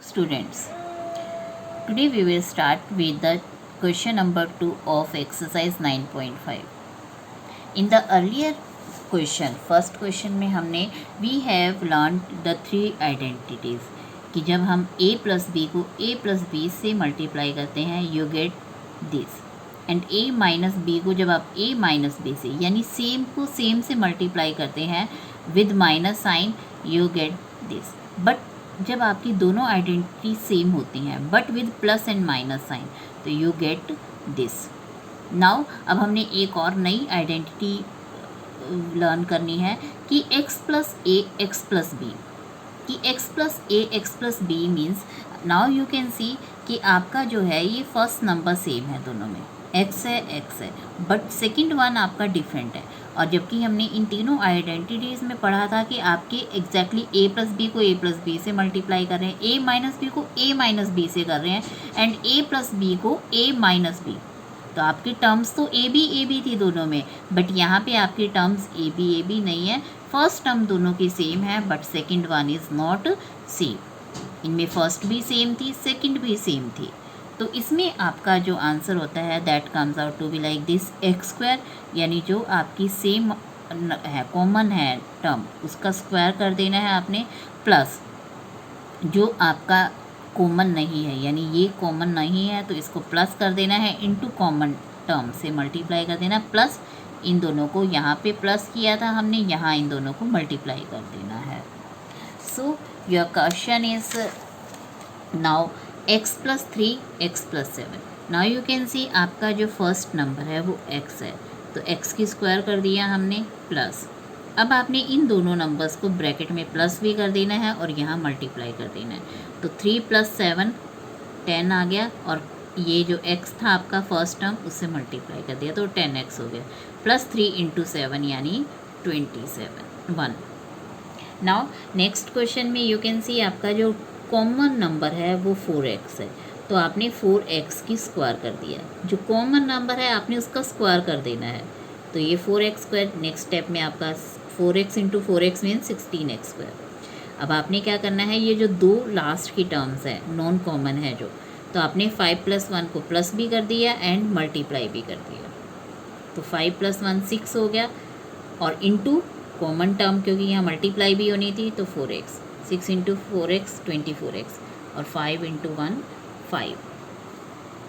Students, today we will start with the question number 2 of exercise 9.5. In the earlier question, first question में हमने we have learned the three identities कि जब हम a plus b को a plus b से multiply करते हैं you get this, and a minus b को जब आप a माइनस b से यानी सेम को सेम से मल्टीप्लाई करते हैं with minus sign you get this. But जब आपकी दोनों आइडेंटिटी सेम होती हैं but with plus and minus sign तो यू गेट दिस. नाउ अब हमने एक और नई आइडेंटिटी लर्न करनी है कि x plus a x plus b, कि x plus a x plus b means now you can see कि आपका जो है ये फर्स्ट नंबर सेम है, दोनों में x है बट सेकंड वन आपका डिफरेंट है. और जबकि हमने इन तीनों आइडेंटिटीज़ में पढ़ा था कि आपके एग्जैक्टली a प्लस बी को a प्लस बी से मल्टीप्लाई कर रहे हैं, a माइनस बी को a माइनस बी से कर रहे हैं एंड a प्लस बी को a माइनस बी. तो आपकी टर्म्स तो ए बी थी दोनों में, बट यहाँ पे आपकी टर्म्स ए बी नहीं है. फर्स्ट टर्म दोनों की सेम है but second one is not same. इनमें फर्स्ट भी सेम थी, सेकंड भी सेम थी. तो इसमें आपका जो आंसर होता है that comes out to be like this x square, यानी जो आपकी सेम है कॉमन है टर्म उसका स्क्वायर कर देना है आपने, प्लस जो आपका कॉमन नहीं है यानी ये कॉमन नहीं है तो इसको प्लस कर देना है, इनटू कॉमन टर्म से मल्टीप्लाई कर देना, प्लस इन दोनों को यहाँ पे प्लस किया था हमने, यहाँ इन दोनों को मल्टीप्लाई कर देना है. So your question is now x plus 3 x plus 7. Now you can सी आपका जो फर्स्ट नंबर है वो x है तो x की स्क्वायर कर दिया हमने प्लस. अब आपने इन दोनों नंबर्स को ब्रैकेट में प्लस भी कर देना है और यहाँ मल्टीप्लाई कर देना है. तो 3 प्लस 7 10 आ गया और ये जो x था आपका फर्स्ट टर्म उससे मल्टीप्लाई कर दिया तो 10x हो गया, प्लस 3 इंटू 7 यानी 27 1. नाउ नेक्स्ट क्वेश्चन में यू कैन सी आपका जो कॉमन नंबर है वो 4x है तो आपने 4x की स्क्वायर कर दिया. जो कॉमन नंबर है आपने उसका स्क्वायर कर देना है तो ये 4x स्क्वायर. नेक्स्ट स्टेप में आपका 4x into 4x mean 16x square. अब आपने क्या करना है, ये जो दो लास्ट की टर्म्स है नॉन कॉमन है जो, तो आपने 5 प्लस 1 को प्लस भी कर दिया एंड मल्टीप्लाई भी कर दिया. तो 5 प्लस 1 6 हो गया और इंटू कॉमन टर्म क्योंकि यहाँ मल्टीप्लाई भी होनी थी तो 4x, 6 इंटू 4x 24x और 5 इंटू 1 5.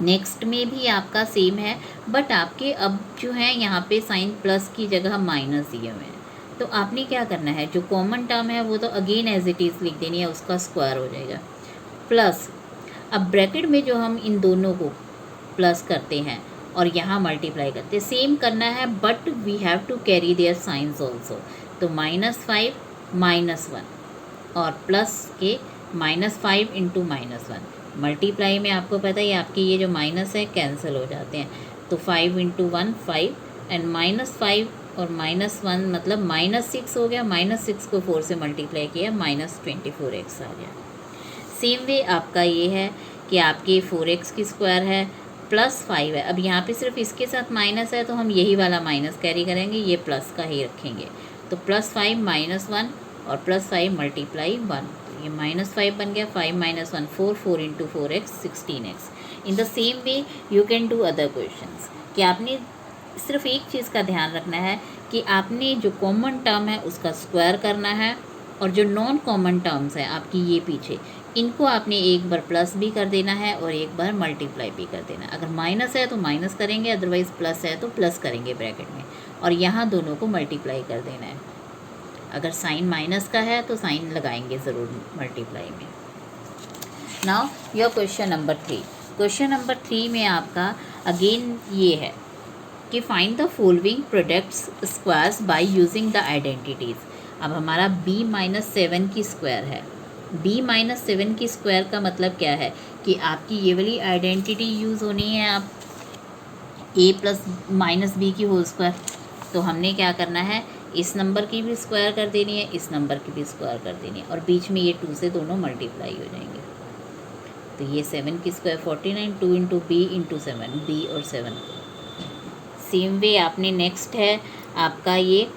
नेक्स्ट में भी आपका सेम है बट आपके अब जो है यहाँ पे साइन प्लस की जगह माइनस दिए हुए हैं. तो आपने क्या करना है, जो कॉमन टर्म है वो तो अगेन एज इट इज़ लिख देनी है, उसका स्क्वायर हो जाएगा प्लस. अब ब्रैकेट में जो हम इन दोनों को प्लस करते हैं और यहाँ मल्टीप्लाई करते हैं सेम करना है but we have to carry their signs also. तो -5 -1 और प्लस के -5 इंटू -1 मल्टीप्लाई में आपको पता है आपके ये जो माइनस है कैंसिल हो जाते हैं. तो 5 इंटू 1 5 एंड -5 और -1 मतलब -6 हो गया, -6 को 4 से मल्टीप्लाई किया -24x आ गया. सेम वे आपका ये है कि आपके 4x की स्क्वायर है प्लस 5 है. अब यहाँ पे सिर्फ इसके साथ माइनस है तो हम यही वाला माइनस कैरी करेंगे, ये प्लस का ही रखेंगे. तो +5 -1 और +5 मल्टीप्लाई 1 तो ये -5 बन गया. 5 -1 4 4 into 4x 16x. In the same way you can do other questions कि आपने सिर्फ एक चीज़ का ध्यान रखना है कि आपने जो कॉमन टर्म है उसका स्क्वायर करना है और जो नॉन कॉमन टर्म्स है आपकी ये पीछे इनको आपने एक बार प्लस भी कर देना है और एक बार मल्टीप्लाई भी कर देना है. अगर माइनस है तो माइनस करेंगे, अदरवाइज़ प्लस है तो प्लस करेंगे ब्रैकेट में और यहाँ दोनों को मल्टीप्लाई कर देना है. अगर साइन माइनस का है तो साइन लगाएंगे ज़रूर मल्टीप्लाई में. Now your question number 3. Question number 3 में आपका अगेन ये है कि find the following products squares by using the identities. अब हमारा b-7 की स्क्वायर है. b-7 की स्क्वायर का मतलब क्या है कि आपकी ये वाली आइडेंटिटी यूज़ होनी है आप a प्लस माइनस बी की होल स्क्वायर. तो हमने क्या करना है, इस नंबर की भी स्क्वायर कर देनी है, इस नंबर की भी स्क्वायर कर देनी है और बीच में ये 2 से दोनों मल्टीप्लाई हो जाएंगे. तो ये 7 की square 49 2 into b into 7 b और 7. सेम वे आपने नेक्स्ट है आपका ये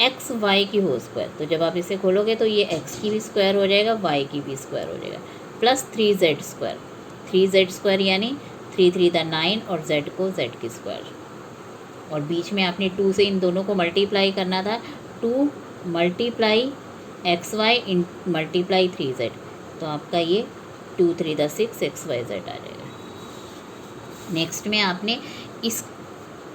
एक्स वाई की होल स्क्वायर. तो जब आप इसे खोलोगे तो ये एक्स की भी स्क्वायर हो जाएगा, वाई की भी स्क्वायर हो जाएगा. प्लस 3z², 3z² यानी 3 3 द 9 और z को z की स्क्वायर, और बीच में आपने 2 से इन दोनों को मल्टीप्लाई करना था, 2 मल्टीप्लाई xy इन मल्टीप्लाई 3z, तो आपका ये 2 3 द 6 xyz आ जाएगा। नेक्स्ट में आपने इस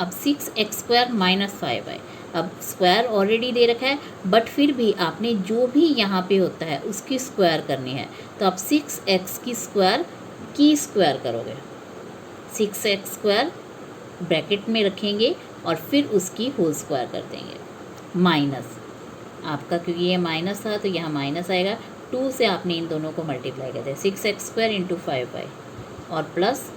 अब 6x² माइनस 5y, अब स्क्वायर ऑलरेडी दे रखा है बट फिर भी आपने जो भी यहाँ पे होता है उसकी स्क्वायर करनी है, तो आप 6x की स्क्वायर करोगे, 6x² ब्रैकेट में रखेंगे और फिर उसकी होल स्क्वायर कर देंगे, माइनस आपका, क्योंकि ये माइनस था तो यहाँ माइनस आएगा, 2 से आपने इन दोनों को मल्टीप्लाई कर दिया, 6x² इंटू 5y और प्लस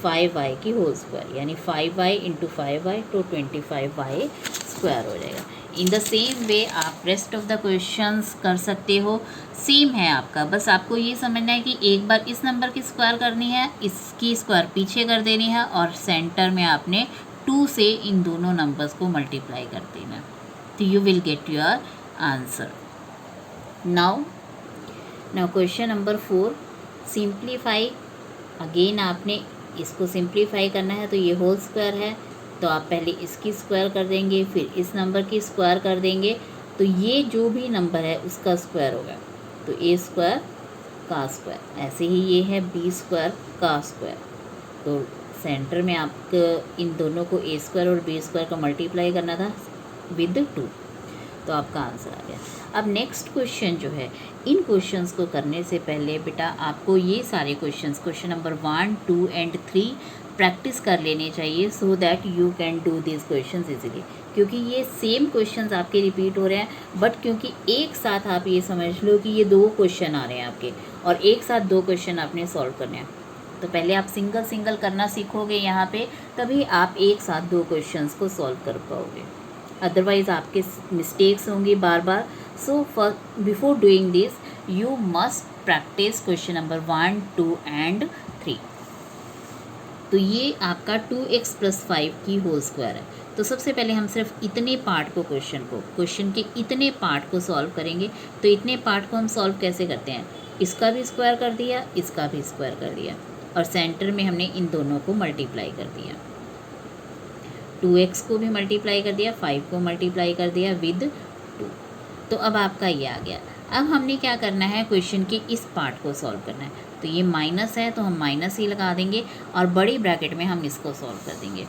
5y की होल स्क्वायर, यानी 5y इंटू 5y तो 25y स्क्वायर हो जाएगा। इन द सेम वे आप रेस्ट ऑफ द क्वेश्चंस कर सकते हो, सेम है आपका, बस आपको ये समझना है कि एक बार इस नंबर की स्क्वायर करनी है, इसकी स्क्वायर पीछे कर देनी है और सेंटर में आपने 2 से इन दोनों नंबर्स को मल्टीप्लाई कर देना, तो you will get your answer. Now question number 4, simplify. Again आपने इसको सिंप्लीफाई करना है, तो ये होल स्क्वायर है तो आप पहले इसकी स्क्वायर कर देंगे, फिर इस नंबर की स्क्वायर कर देंगे, तो ये जो भी नंबर है उसका स्क्वायर होगा, तो a² का स्क्वायर, ऐसे ही ये है b² का स्क्वायर, तो सेंटर में आपको इन दोनों को a² और b² का मल्टीप्लाई करना था विद 2, तो आपका आंसर आ गया। अब नेक्स्ट क्वेश्चन जो है, इन क्वेश्चंस को करने से पहले बेटा आपको ये सारे questions, question number 1, 2 and 3 practice कर लेने चाहिए, so that you can do this questions easily, क्योंकि ये सेम क्वेश्चंस आपके रिपीट हो रहे हैं, बट क्योंकि एक साथ आप ये समझ लो कि ये 2 क्वेश्चन आ रहे हैं आपके और एक साथ 2 क्वेश्चन आपने सॉल्व करने हैं, तो पहले आप सिंगल सिंगल करना सीखोगे यहाँ पे, तभी आप एक साथ 2 क्वेश्चंस को सॉल्व कर पाओगे, अदरवाइज़ आपके मिस्टेक्स होंगी बार बार। So for before doing this you must practise question number 1, 2 and 3। तो ये आपका 2x + 5 की होल स्क्वायर है, तो सबसे पहले हम सिर्फ इतने पार्ट को क्वेश्चन के इतने पार्ट को सॉल्व करेंगे। तो इतने पार्ट को हम सॉल्व कैसे करते हैं, इसका भी स्क्वायर कर दिया, इसका भी स्क्वायर कर दिया और सेंटर में हमने इन दोनों को मल्टीप्लाई कर दिया, 2x को भी मल्टीप्लाई कर दिया, 5 को मल्टीप्लाई कर दिया विद 2, तो अब आपका ये आ गया। अब हमने क्या करना है, क्वेश्चन के इस पार्ट को सॉल्व करना है, तो ये माइनस है तो हम माइनस ही लगा देंगे और बड़ी ब्रैकेट में हम इसको सॉल्व कर देंगे।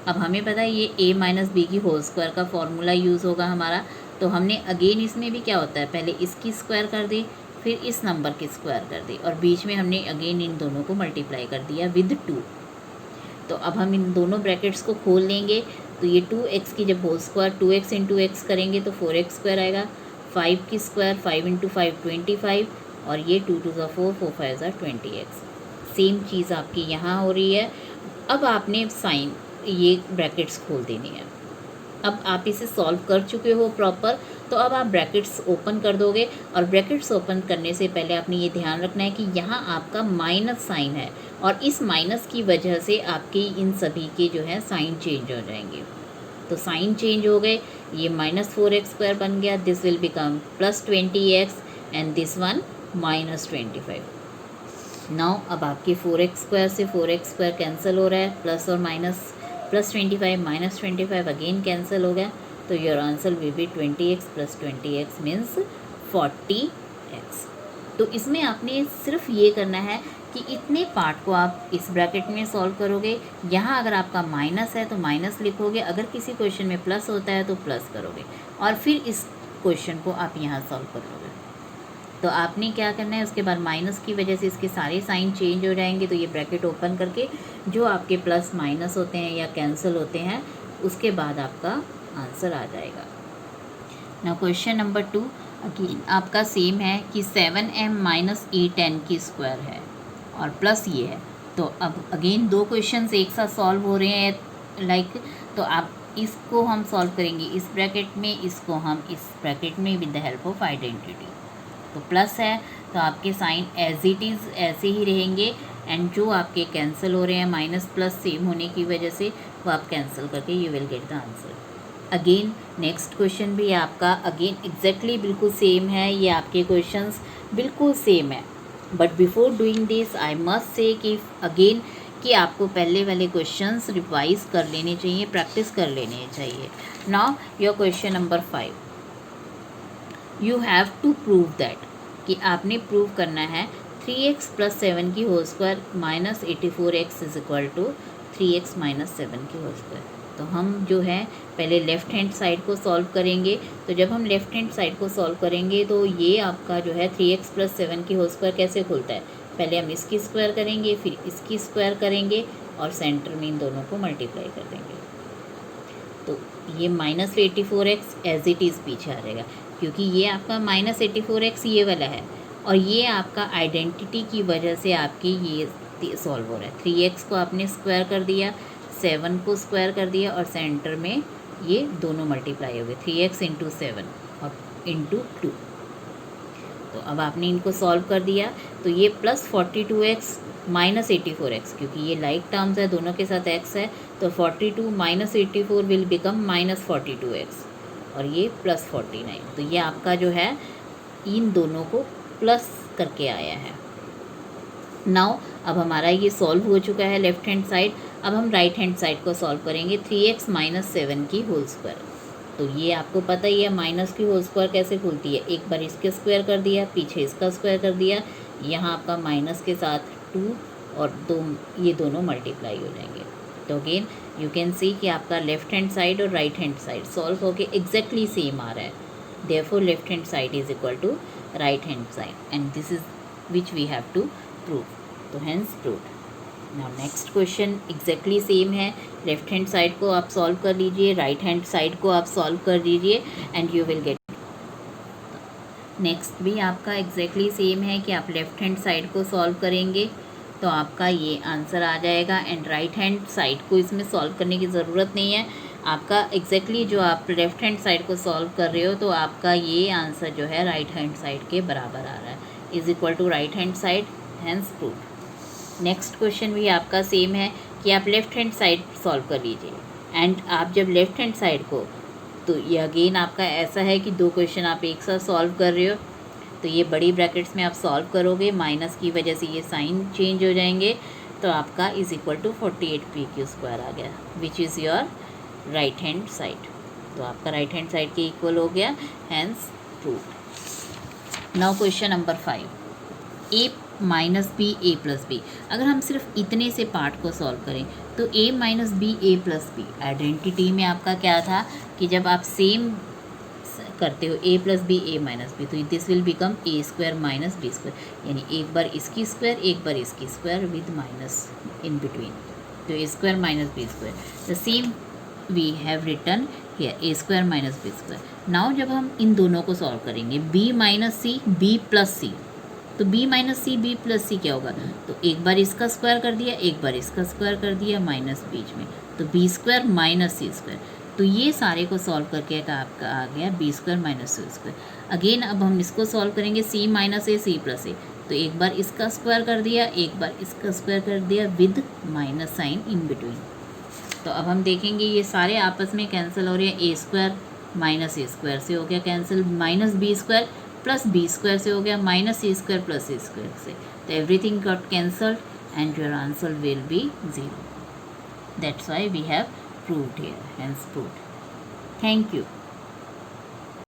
अब हमें पता है ये a - b की होल स्क्वायर का फॉर्मूला यूज़ होगा हमारा, तो हमने अगेन इसमें भी क्या होता है, पहले इसकी स्क्वायर कर दी, फिर इस नंबर की स्क्वायर कर दी और बीच में हमने अगेन इन दोनों को मल्टीप्लाई कर दिया विद 2। तो अब हम इन दोनों ब्रैकेट्स को खोल लेंगे, तो ये 2x की जब whole square 2x into x करेंगे तो 4x² आएगा, 5 की स्क्वायर 5 इंटू 5 25 और ये 2 2 4 4 5 20x। सेम चीज़ आपकी यहाँ हो रही है। अब आपने साइन ये ब्रैकेट्स खोल देनी है। अब आप इसे सॉल्व कर चुके हो प्रॉपर, तो अब आप ब्रैकेट्स ओपन कर दोगे और ब्रैकेट्स ओपन करने से पहले आपने ये ध्यान रखना है कि यहाँ आपका माइनस साइन है और इस माइनस की वजह से आपके इन सभी के जो है साइन चेंज हो जाएंगे। तो साइन चेंज हो गए, ये -4x² बन गया, this will become +20x and this one -25। Now अब आपके 4x² से 4x² कैंसिल हो रहा है, प्लस और माइनस, +25 -25 अगेन कैंसिल हो गया, तो your answer will B 20x + 20x means 40x। तो इसमें आपने सिर्फ ये करना है कि इतने पार्ट को आप इस ब्रैकेट में सॉल्व करोगे। यहाँ अगर आपका माइनस है तो माइनस लिखोगे, अगर किसी क्वेश्चन में प्लस होता है तो प्लस करोगे और फिर इस क्वेश्चन को आप यहाँ सॉल्व करोगे। तो आपने क्या करना है, उसके बाद माइनस की वजह से इसके सारे साइन चेंज हो जाएंगे, तो ये ब्रैकेट ओपन करके जो आपके प्लस माइनस होते हैं या कैंसिल होते हैं उसके बाद आपका आंसर आ जाएगा। ना क्वेश्चन नंबर 2 अगेन आपका सेम है कि 7m - a10 की स्क्वायर है और प्लस ये है। तो अब अगेन 2 क्वेश्चंस एक साथ सॉल्व हो रहे हैं लाइक, तो आप इसको हम सॉल्व करेंगे इस ब्रैकेट में, इसको हम इस ब्रैकेट में with the help of identity. तो प्लस है तो आपके साइन एज इट इज़ ऐसे ही रहेंगे एंड जो आपके कैंसिल हो रहे हैं माइनस प्लस सेम होने की वजह से वो आप कैंसिल करके you will get the answer. Again next question भी आपका अगेन एग्जैक्टली बिल्कुल सेम है, ये आपके क्वेश्चंस बिल्कुल सेम है। But before doing this I must say कि अगेन कि आपको पहले वाले क्वेश्चंस रिवाइज कर लेने चाहिए, प्रैक्टिस कर लेने चाहिए. Now your question number 5, you have to prove that कि आपने प्रूव करना है 3x प्लस 7 की whole square minus 84x is equal to 3x minus 7 की होल स्क्वायर. तो हम जो है पहले लेफ़्ट हैंड साइड को सॉल्व करेंगे. तो जब हम लेफ़्ट हैंड साइड को सॉल्व करेंगे तो ये आपका जो है 3x प्लस 7 की होल स्क्वायर कैसे खुलता है, पहले हम इसकी स्क्वायर करेंगे, फिर इसकी स्क्वायर करेंगे और सेंटर में इन दोनों को मल्टीप्लाई कर देंगे. तो ये minus 84x as it is पीछे आ जाएगा, क्योंकि ये आपका माइनस 84x ये वाला है और ये आपका आइडेंटिटी की वजह से आपकी ये सॉल्व हो रहा है. 3x को आपने स्क्वायर कर दिया, 7 को स्क्वायर कर दिया और सेंटर में ये दोनों मल्टीप्लाई हो गए, 3x इंटू 7 और इंटू 2. तो अब आपने इनको सॉल्व कर दिया. तो ये प्लस 42x माइनस 84x, क्योंकि ये लाइक टर्म्स है, दोनों के साथ x है, तो 42 minus 84 will become minus 42x और ये प्लस 49. तो ये आपका जो है इन दोनों को प्लस करके आया है. नाउ अब हमारा ये सॉल्व हो चुका है लेफ्ट हैंड साइड. अब हम राइट हैंड साइड को सॉल्व करेंगे 3x माइनस 7 की होल स्क्वायर. तो ये आपको पता ही है माइनस की होल स्क्वायर कैसे खुलती है, एक बार इसके स्क्वायर कर दिया, पीछे इसका स्क्वायर कर दिया, यहाँ आपका माइनस के साथ 2 और 2 ये दोनों मल्टीप्लाई हो जाएंगे. तो अगेन यू कैन सी कि आपका लेफ्ट हैंड साइड और राइट हैंड साइड सॉल्व होके एग्जैक्टली सेम आ रहा है. Therefore left hand side is equal to right hand side and this is which we have to prove. तो hence proved. Now next question exactly same है. Left hand side को आप solve कर लीजिए, right hand side को आप solve कर लीजिए and you will get. Next भी आपका एग्जैक्टली सेम है कि आप लेफ्ट हैंड साइड को सॉल्व करेंगे तो आपका ये आंसर आ जाएगा एंड राइट हैंड साइड को इसमें सॉल्व करने की ज़रूरत नहीं है. आपका एग्जैक्टली जो आप लेफ्ट हैंड साइड को सॉल्व कर रहे हो तो आपका ये आंसर जो है राइट हैंड साइड के बराबर आ रहा है, is equal to right hand side, hence proved. Next question भी आपका सेम है कि आप लेफ़्ट हैंड साइड सॉल्व कर लीजिए एंड आप जब लेफ़्ट हैंड साइड को, तो ये अगेन आपका ऐसा है कि 2 क्वेश्चन आप एक साथ सॉल्व कर रहे हो. तो ये बड़ी ब्रैकेट्स में आप सॉल्व करोगे, माइनस की वजह से ये साइन चेंज हो जाएंगे. तो आपका is equal to 48p² square आ गया which is your right hand side. तो आपका राइट हैंड साइड के इक्वल हो गया, hence proved. Now question number 5, a minus B A plus B. अगर हम सिर्फ इतने से पार्ट को सॉल्व करें तो a minus B A plus b identity में आपका क्या था कि जब आप सेम करते हो a plus B A minus B तो this will become a square minus B square, यानी एक बार इसकी स्क्वायर एक बार इसकी square with minus in between. तो a square minus B square, the same we have written here a square minus B square. Now जब हम इन दोनों को सॉल्व करेंगे b minus C B plus C, तो b minus C B plus C क्या होगा, तो एक बार इसका स्क्वायर कर दिया एक बार इसका स्क्वायर कर दिया माइनस बीच में, तो B square minus C square. तो ये सारे को सॉल्व करके का आपका आ गया B square minus C square. Again अब हम इसको सॉल्व करेंगे सी माइनस ए सी प्लस ए, तो एक बार इसका स्क्वायर कर दिया एक बार इसका स्क्वायर कर दिया with minus sign in between. तो अब हम देखेंगे ये सारे आपस में कैंसिल हो रहे हैं, A square minus A square से हो गया cancel, minus B square plus B square से हो गया minus C square plus C square से. तो everything got cancelled and your answer will be 0. That's why we have proved here, hence proved. Thank you.